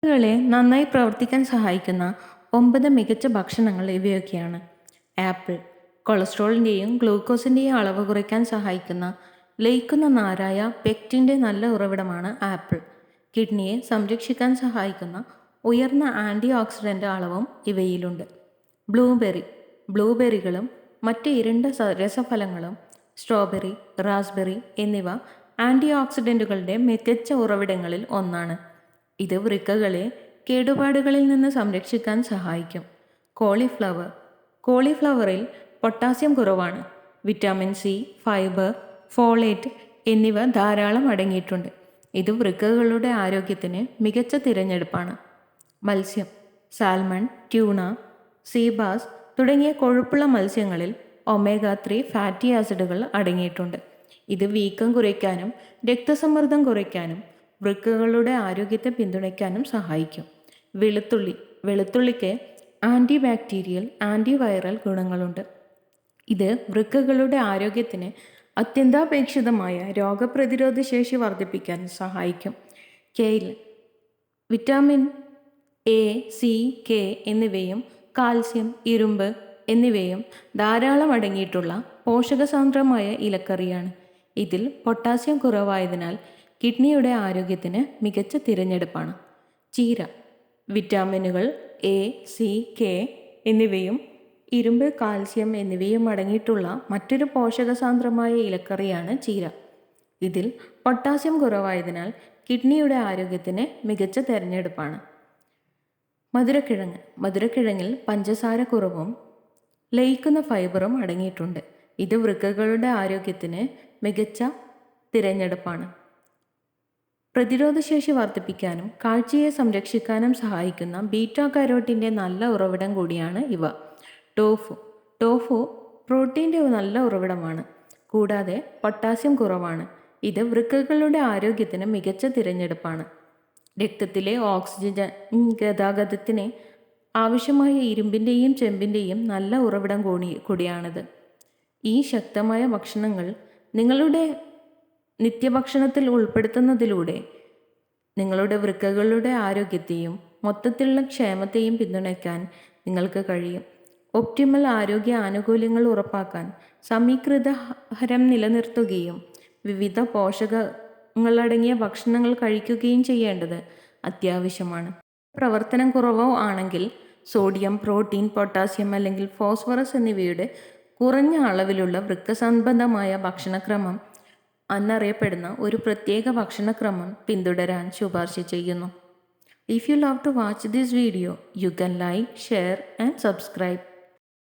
കളെ നന്നായി പ്രവർത്തിക്കാൻ സഹായിക്കുന്ന 9 മികച്ച ഭക്ഷണങ്ങൾ ഇവയൊക്കെയാണ്. ആപ്പിൾ കൊളസ്ട്രോളിൻ്റെയും ഗ്ലൂക്കോസിൻ്റെയും അളവ് കുറയ്ക്കാൻ സഹായിക്കുന്ന ലയിക്കുന്ന നാരായ പെക്റ്റിൻ്റെ നല്ല ഉറവിടമാണ് ആപ്പിൾ. കിഡ്നിയെ സംരക്ഷിക്കാൻ സഹായിക്കുന്ന ഉയർന്ന ആൻറ്റി ഓക്സിഡൻ്റ് അളവും ഇവയിലുണ്ട്. ബ്ലൂബെറികളും മറ്റ് ഇരുണ്ട രസഫലങ്ങളും സ്ട്രോബെറി, റാസ്ബെറി എന്നിവ ആൻറ്റി ഓക്സിഡൻറ്റുകളുടെ മികച്ച ഉറവിടങ്ങളിൽ ഒന്നാണ്. ഇത് വൃക്കകളെ കേടുപാടുകളിൽ നിന്ന് സംരക്ഷിക്കാൻ സഹായിക്കും. കോളിഫ്ലവറിൽ പൊട്ടാസ്യം കുറവാണ്. വിറ്റാമിൻ സി, ഫൈബർ, ഫോളേറ്റ് എന്നിവ ധാരാളം അടങ്ങിയിട്ടുണ്ട്. ഇത് വൃക്കകളുടെ ആരോഗ്യത്തിന് മികച്ച തിരഞ്ഞെടുപ്പാണ്. മത്സ്യം സാൽമൺ, ട്യൂണ, സീബാസ് തുടങ്ങിയ കൊഴുപ്പുള്ള മത്സ്യങ്ങളിൽ ഒമേഗ-3 ഫാറ്റി ആസിഡുകൾ അടങ്ങിയിട്ടുണ്ട്. ഇത് വീക്കം കുറയ്ക്കാനും രക്തസമ്മർദ്ദം കുറയ്ക്കാനും വൃക്കകളുടെ ആരോഗ്യത്തെ പിന്തുണയ്ക്കാനും സഹായിക്കും. വെളുത്തുള്ളിക്ക് ആൻറ്റി ബാക്ടീരിയൽ, ആൻറ്റിവൈറൽ ഗുണങ്ങളുണ്ട്. ഇത് വൃക്കകളുടെ ആരോഗ്യത്തിന് അത്യന്താപേക്ഷിതമായ രോഗപ്രതിരോധ ശേഷി വർദ്ധിപ്പിക്കാൻ സഹായിക്കും. കെയിൽ വിറ്റാമിൻ എ, സി, കെ എന്നിവയും കാൽസ്യം, ഇരുമ്പ് എന്നിവയും ധാരാളം അടങ്ങിയിട്ടുള്ള പോഷകസാന്ദ്രമായ ഇലക്കറിയാണ്. ഇതിൽ പൊട്ടാസ്യം കുറവായതിനാൽ കിഡ്നിയുടെ ആരോഗ്യത്തിന് മികച്ച തിരഞ്ഞെടുപ്പാണ്. ചീര വിറ്റാമിനുകൾ എ, സി, കെ എന്നിവയും ഇരുമ്പ്, കാൽസ്യം എന്നിവയും അടങ്ങിയിട്ടുള്ള മറ്റൊരു പോഷകസാന്ദ്രമായ ഇലക്കറിയാണ് ചീര. ഇതിൽ പൊട്ടാസ്യം കുറവായതിനാൽ കിഡ്നിയുടെ ആരോഗ്യത്തിന് മികച്ച തിരഞ്ഞെടുപ്പാണ്. മധുരക്കിഴങ്ങിൽ പഞ്ചസാര കുറവും ലയിക്കുന്ന ഫൈബറും അടങ്ങിയിട്ടുണ്ട്. ഇത് വൃക്കകളുടെ ആരോഗ്യത്തിന് മികച്ച തിരഞ്ഞെടുപ്പാണ്. പ്രതിരോധശേഷി വർദ്ധിപ്പിക്കാനും കാഴ്ചയെ സംരക്ഷിക്കാനും സഹായിക്കുന്ന ബീറ്റാ കരോട്ടിൻ്റെ നല്ല ഉറവിടം കൂടിയാണ് ഇവ. ടോഫു പ്രോട്ടീൻ്റെ നല്ല ഉറവിടമാണ്. കൂടാതെ പൊട്ടാസ്യം കുറവാണ്. ഇത് വൃക്കകളുടെ ആരോഗ്യത്തിന് മികച്ച തിരഞ്ഞെടുപ്പാണ്. രക്തത്തിലെ ഓക്സിജൻ ഗതാഗതത്തിന് ആവശ്യമായ ഇരുമ്പിൻ്റെയും ചെമ്പിൻ്റെയും നല്ല ഉറവിടം കൂടിയാണിത്. ഈ ശക്തമായ ഭക്ഷണങ്ങൾ നിങ്ങളുടെ നിത്യഭക്ഷണത്തിൽ ഉൾപ്പെടുത്തുന്നതിലൂടെ നിങ്ങളുടെ വൃക്കകളുടെ ആരോഗ്യത്തെയും മൊത്തത്തിലുള്ള ക്ഷേമത്തെയും പിന്തുണയ്ക്കാൻ നിങ്ങൾക്ക് കഴിയും. ഒപ്റ്റിമൽ ആരോഗ്യ ആനുകൂല്യങ്ങൾ ഉറപ്പാക്കാൻ സമീകൃതാഹാരം നിലനിർത്തുകയും വിവിധ പോഷകങ്ങളടങ്ങിയ ഭക്ഷണങ്ങൾ കഴിക്കുകയും ചെയ്യേണ്ടത് അത്യാവശ്യമാണ്. പ്രവർത്തനം കുറവോ ആണെങ്കിൽ സോഡിയം, പ്രോട്ടീൻ, പൊട്ടാസ്യം അല്ലെങ്കിൽ ഫോസ്ഫറസ് എന്നിവയുടെ കുറഞ്ഞ അളവിലുള്ള വൃക്കസംബന്ധമായ ഭക്ഷണക്രമം എന്നറിയപ്പെടുന്ന ഒരു പ്രത്യേക ഭക്ഷണക്രമം പിന്തുടരാൻ ശുപാർശ ചെയ്യുന്നു. If you love to watch this video, you can like, share and subscribe.